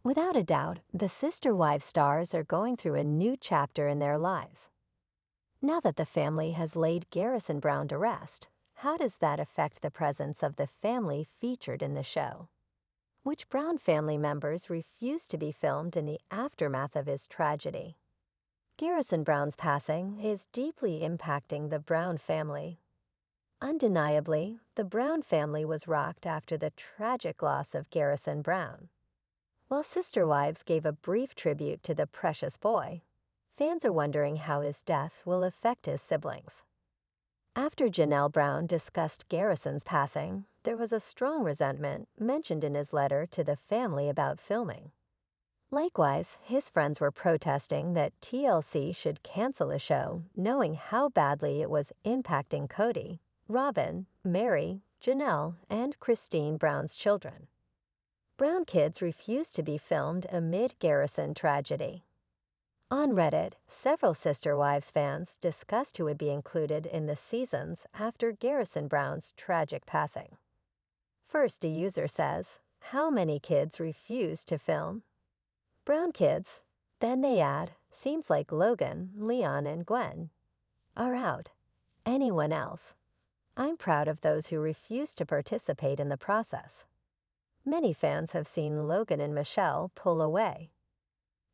Without a doubt, the Sister Wives stars are going through a new chapter in their lives. Now that the family has laid Garrison Brown to rest, how does that affect the presence of the family featured in the show? Which Brown family members refused to be filmed in the aftermath of his tragedy? Garrison Brown's passing is deeply impacting the Brown family. Undeniably, the Brown family was rocked after the tragic loss of Garrison Brown. While Sister Wives gave a brief tribute to the precious boy, fans are wondering how his death will affect his siblings. After Janelle Brown discussed Garrison's passing, there was a strong resentment mentioned in his letter to the family about filming. Likewise, his friends were protesting that TLC should cancel the show, knowing how badly it was impacting Kody, Robyn, Mary, Janelle, and Christine Brown's children. Brown kids refused to be filmed amid Garrison tragedy. On Reddit, several Sister Wives fans discussed who would be included in the seasons after Garrison Brown's tragic passing. First, a user says, "How many kids refused to film?" Brown kids. Then they add, "Seems like Logan, Leon, and Gwen are out. Anyone else?" I'm proud of those who refused to participate in the process. Many fans have seen Logan and Michelle pull away.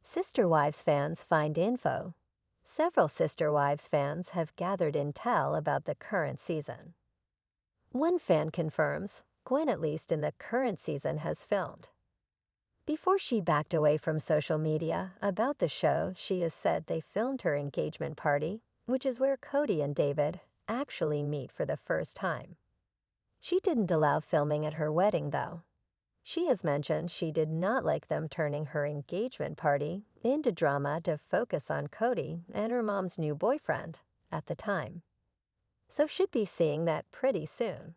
Sister Wives fans find info. Several Sister Wives fans have gathered intel about the current season. One fan confirms Gwen, at least in the current season, has filmed. Before she backed away from social media about the show, she has said they filmed her engagement party, which is where Kody and David actually meet for the first time. She didn't allow filming at her wedding, though. She has mentioned she did not like them turning her engagement party into drama to focus on Kody and her mom's new boyfriend at the time. So should be seeing that pretty soon.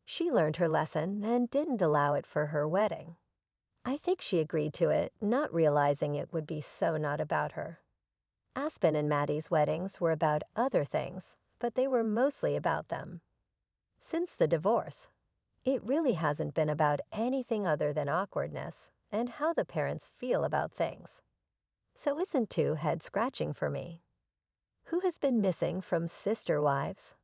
She learned her lesson and didn't allow it for her wedding. I think she agreed to it, not realizing it would be so not about her. Aspen and Maddie's weddings were about other things, but they were mostly about them. Since the divorce, it really hasn't been about anything other than awkwardness and how the parents feel about things. So isn't too head-scratching for me. Who has been missing from Sister Wives?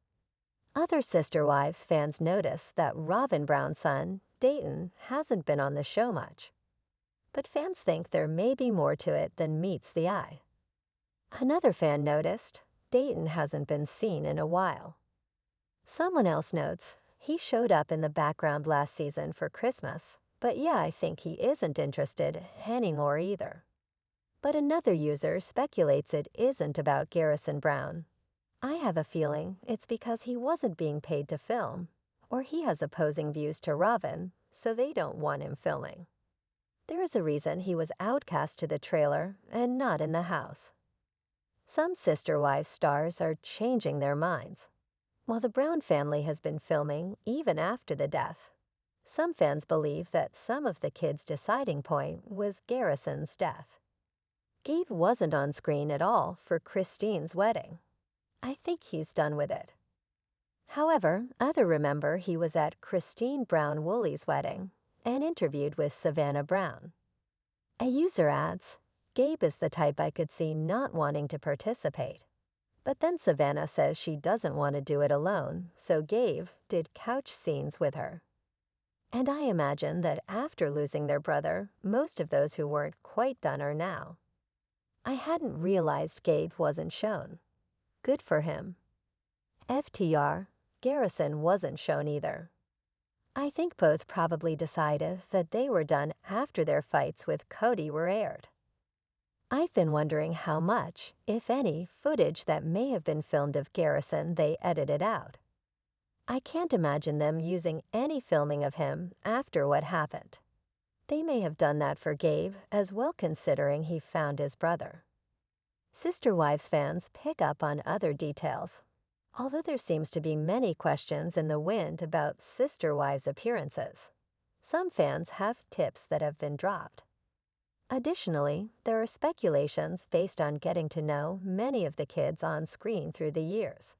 Other Sister Wives fans notice that Robyn Brown's son, Dayton, hasn't been on the show much. But fans think there may be more to it than meets the eye. Another fan noticed Dayton hasn't been seen in a while. Someone else notes he showed up in the background last season for Christmas, but yeah, I think he isn't interested anymore either. But another user speculates it isn't about Garrison Brown. I have a feeling it's because he wasn't being paid to film, or he has opposing views to Robyn, so they don't want him filming. There is a reason he was outcast to the trailer and not in the house. Some Sister Wives stars are changing their minds. While the Brown family has been filming even after the death, some fans believe that some of the kids' deciding point was Garrison's death. Gabe wasn't on screen at all for Christine's wedding. I think he's done with it. However, others remember he was at Christine Brown Woolley's wedding and interviewed with Savannah Brown. A user adds, "Gabe is the type I could see not wanting to participate. But then Savannah says she doesn't want to do it alone, so Gabe did couch scenes with her." And I imagine that after losing their brother, most of those who weren't quite done are now. I hadn't realized Gabe wasn't shown. Good for him. FTR, Garrison wasn't shown either. I think both probably decided that they were done after their fights with Kody were aired. I've been wondering how much, if any, footage that may have been filmed of Garrison they edited out. I can't imagine them using any filming of him after what happened. They may have done that for Gabe as well, considering he found his brother. Sister Wives fans pick up on other details, although there seems to be many questions in the wind about Sister Wives appearances. Some fans have tips that have been dropped. Additionally, there are speculations based on getting to know many of the kids on screen through the years.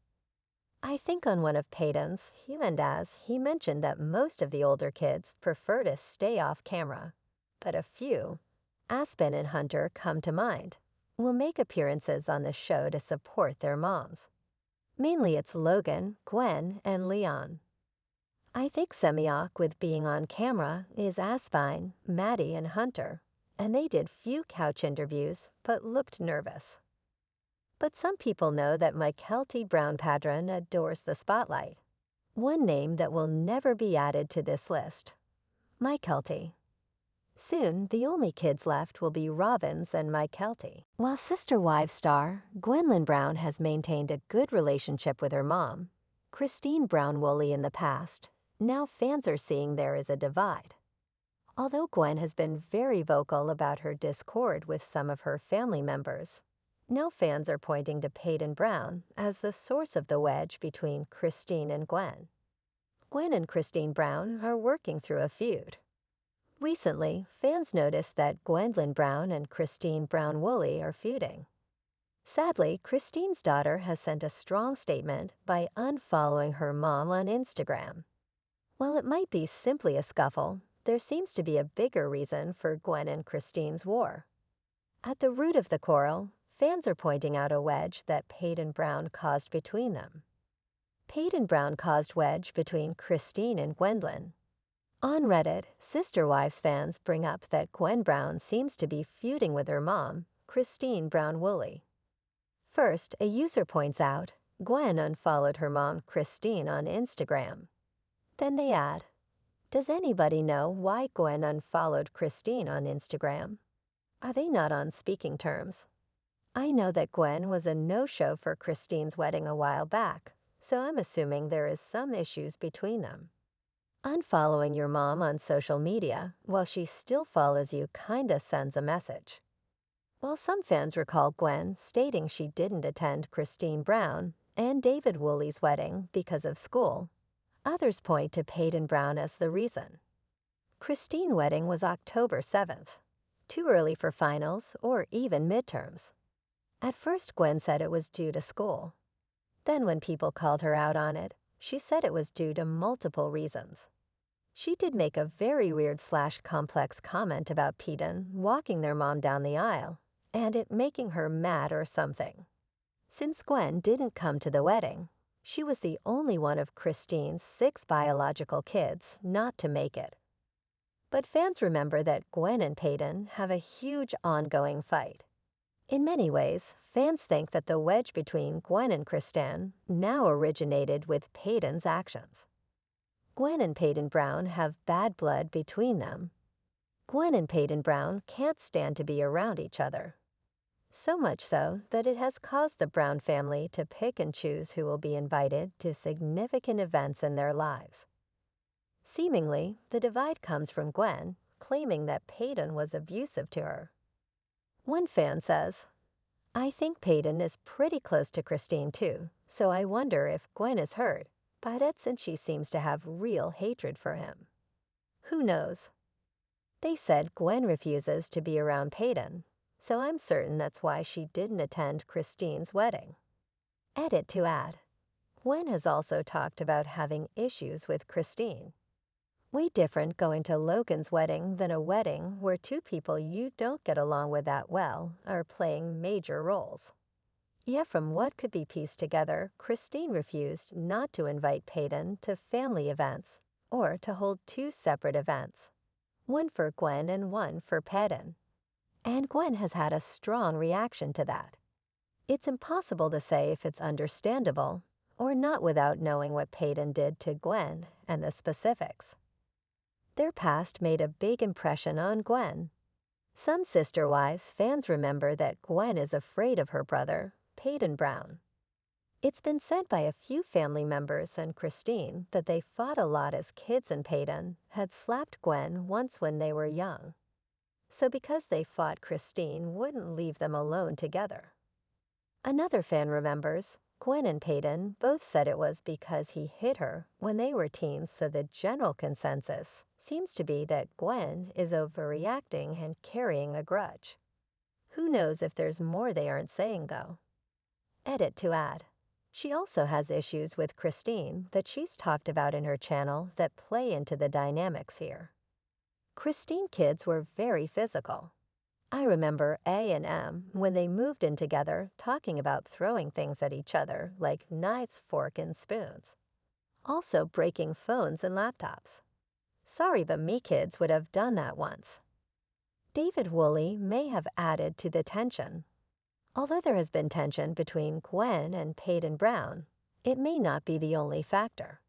I think on one of Paedon's he mentioned that most of the older kids prefer to stay off camera, but a few, Aspen and Hunter, come to mind, will make appearances on the show to support their moms. Mainly it's Logan, Gwen, and Leon. I think semi-awk with being on camera is Aspine, Maddie, and Hunter, and they did few couch interviews but looked nervous. But some people know that Kody Brown Paedon adores the spotlight. One name that will never be added to this list: Kody. Soon, the only kids left will be Robyn's and Kody. While Sister Wives star Gwendlyn Brown has maintained a good relationship with her mom, Christine Brown Woolley in the past, now fans are seeing there is a divide. Although Gwen has been very vocal about her discord with some of her family members, now fans are pointing to Paedon Brown as the source of the wedge between Christine and Gwen. Gwen and Christine Brown are working through a feud. Recently, fans noticed that Gwendlyn Brown and Christine Brown Woolley are feuding. Sadly, Christine's daughter has sent a strong statement by unfollowing her mom on Instagram. While it might be simply a scuffle, there seems to be a bigger reason for Gwen and Christine's war. At the root of the quarrel, fans are pointing out a wedge that Paedon Brown caused between them. Paedon Brown caused wedge between Christine and Gwendlyn. On Reddit, Sister Wives fans bring up that Gwen Brown seems to be feuding with her mom, Christine Brown Woolley. First, a user points out Gwen unfollowed her mom, Christine, on Instagram. Then they add, "Does anybody know why Gwen unfollowed Christine on Instagram? Are they not on speaking terms? I know that Gwen was a no-show for Christine's wedding a while back, so I'm assuming there is some issues between them. Unfollowing your mom on social media while she still follows you kinda sends a message." While some fans recall Gwen stating she didn't attend Christine Brown and David Woolley's wedding because of school, others point to Paedon Brown as the reason. Christine's wedding was October 7th, too early for finals or even midterms. At first, Gwen said it was due to school. Then when people called her out on it, she said it was due to multiple reasons. She did make a very weird/complex comment about Paedon walking their mom down the aisle, and it making her mad or something. Since Gwen didn't come to the wedding, she was the only one of Christine's 6 biological kids not to make it. But fans remember that Gwen and Paedon have a huge ongoing fight. In many ways, fans think that the wedge between Gwen and Christine now originated with Paedon's actions. Gwen and Paedon Brown have bad blood between them. Gwen and Paedon Brown can't stand to be around each other. So much so that it has caused the Brown family to pick and choose who will be invited to significant events in their lives. Seemingly, the divide comes from Gwen claiming that Paedon was abusive to her. One fan says, "I think Paedon is pretty close to Christine too, so I wonder if Gwen is hurt, but that's since she seems to have real hatred for him. Who knows?" They said Gwen refuses to be around Paedon, so I'm certain that's why she didn't attend Christine's wedding. Edit to add, Gwen has also talked about having issues with Christine. Way different going to Logan's wedding than a wedding where 2 people you don't get along with that well are playing major roles. Yet from what could be pieced together, Christine refused not to invite Paedon to family events or to hold 2 separate events, one for Gwen and one for Paedon. And Gwen has had a strong reaction to that. It's impossible to say if it's understandable or not without knowing what Paedon did to Gwen and the specifics. Their past made a big impression on Gwen. Some Sister Wives fans remember that Gwen is afraid of her brother, Paedon Brown. It's been said by a few family members and Christine that they fought a lot as kids and Paedon had slapped Gwen once when they were young. So because they fought, Christine wouldn't leave them alone together. Another fan remembers Gwen and Paedon both said it was because he hit her when they were teens, so the general consensus seems to be that Gwen is overreacting and carrying a grudge. Who knows if there's more they aren't saying, though. Edit to add, she also has issues with Christine that she's talked about in her channel that play into the dynamics here. Christine kids were very physical. I remember A and M, when they moved in together, talking about throwing things at each other like knives, forks, and spoons. Also breaking phones and laptops. Sorry, but me kids would have done that once. David Woolley may have added to the tension. Although there has been tension between Gwen and Paedon Brown, it may not be the only factor.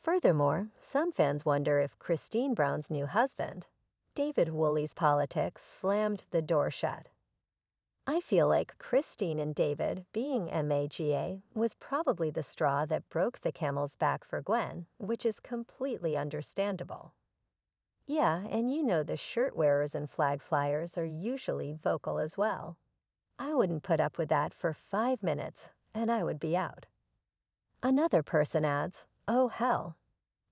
Furthermore, some fans wonder if Christine Brown's new husband, David Woolley's politics, slammed the door shut. I feel like Christine and David being MAGA was probably the straw that broke the camel's back for Gwen, which is completely understandable. Yeah, and you know the shirt wearers and flag flyers are usually vocal as well. I wouldn't put up with that for 5 minutes, and I would be out. Another person adds, oh hell,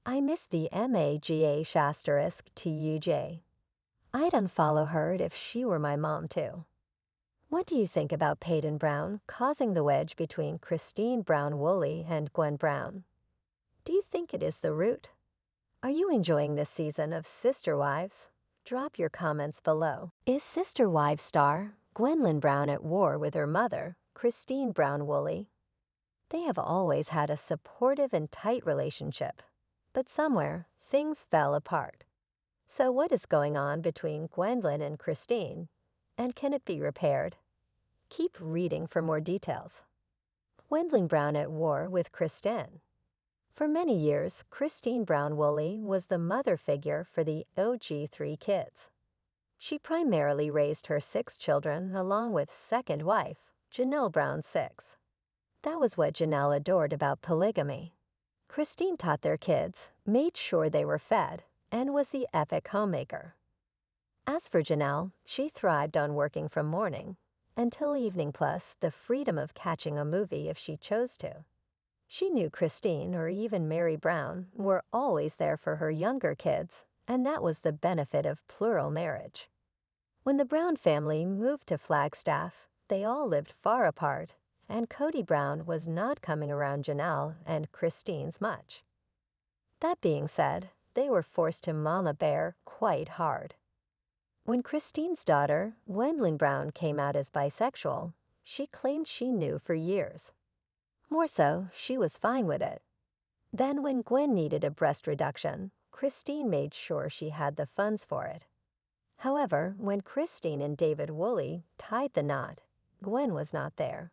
I miss the MAGA *TUJ. I'd unfollow her if she were my mom too. What do you think about Paedon Brown causing the wedge between Christine Brown Woolley and Gwen Brown? Do you think it is the root? Are you enjoying this season of Sister Wives? Drop your comments below. Is Sister Wives star Gwendlyn Brown at war with her mother, Christine Brown Woolley? They have always had a supportive and tight relationship, but somewhere things fell apart. So what is going on between Gwendlyn and Christine, and can it be repaired? Keep reading for more details. Gwendlyn Brown at war with Christine. For many years, Christine Brown Woolley was the mother figure for the OG3 kids. She primarily raised her 6 children along with second wife, Janelle Brown 6. That was what Janelle adored about polygamy. Christine taught their kids, made sure they were fed, and was the epic homemaker. As for Janelle, she thrived on working from morning until evening, plus the freedom of catching a movie if she chose to. She knew Christine or even Mary Brown were always there for her younger kids, and that was the benefit of plural marriage. When the Brown family moved to Flagstaff, they all lived far apart, and Kody Brown was not coming around Janelle and Christine's much. That being said, they were forced to mama bear quite hard. When Christine's daughter, Gwendlyn Brown, came out as bisexual, she claimed she knew for years. More so, she was fine with it. Then when Gwen needed a breast reduction, Christine made sure she had the funds for it. However, when Christine and David Woolley tied the knot, Gwen was not there.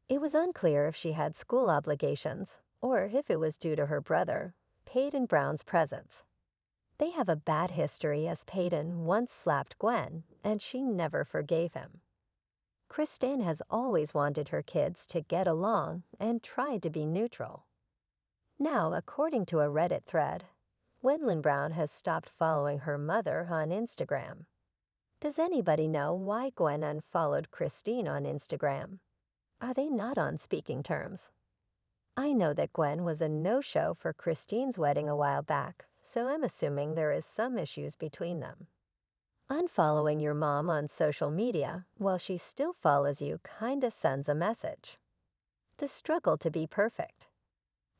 It was unclear if she had school obligations or if it was due to her brother, Paedon Brown's presence. They have a bad history as Paedon once slapped Gwen and she never forgave him. Christine has always wanted her kids to get along and tried to be neutral. Now, according to a Reddit thread, Gwendlyn Brown has stopped following her mother on Instagram. Does anybody know why Gwen unfollowed Christine on Instagram? Are they not on speaking terms? I know that Gwen was a no-show for Christine's wedding a while back, so I'm assuming there is some issues between them. Unfollowing your mom on social media while she still follows you kinda sends a message. The struggle to be perfect.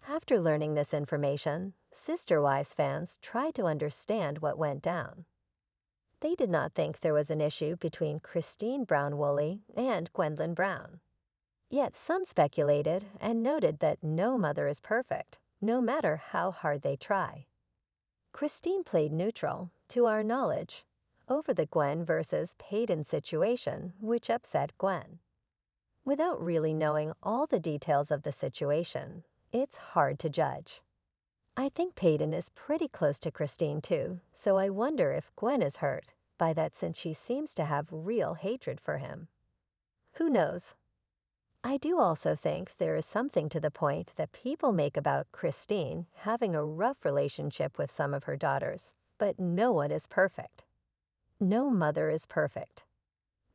After learning this information, Sister Wives fans tried to understand what went down. They did not think there was an issue between Christine Brown Woolley and Gwendlyn Brown. Yet some speculated and noted that no mother is perfect, no matter how hard they try. Christine played neutral, to our knowledge, over the Gwen versus Paedon situation, which upset Gwen. Without really knowing all the details of the situation, it's hard to judge. I think Paedon is pretty close to Christine too, so I wonder if Gwen is hurt by that since she seems to have real hatred for him. Who knows? I do also think there is something to the point that people make about Christine having a rough relationship with some of her daughters, but no one is perfect. No mother is perfect.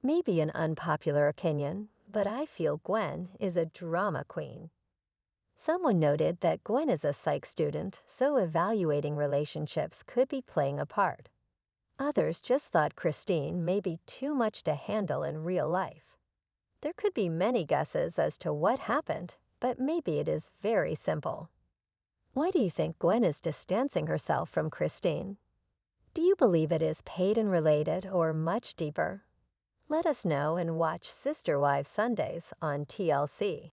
Maybe an unpopular opinion, but I feel Gwen is a drama queen. Someone noted that Gwen is a psych student, so evaluating relationships could be playing a part. Others just thought Christine may be too much to handle in real life. There could be many guesses as to what happened, but maybe it is very simple. Why do you think Gwen is distancing herself from Christine? Do you believe it is Paedon related or much deeper? Let us know and watch Sister Wives Sundays on TLC.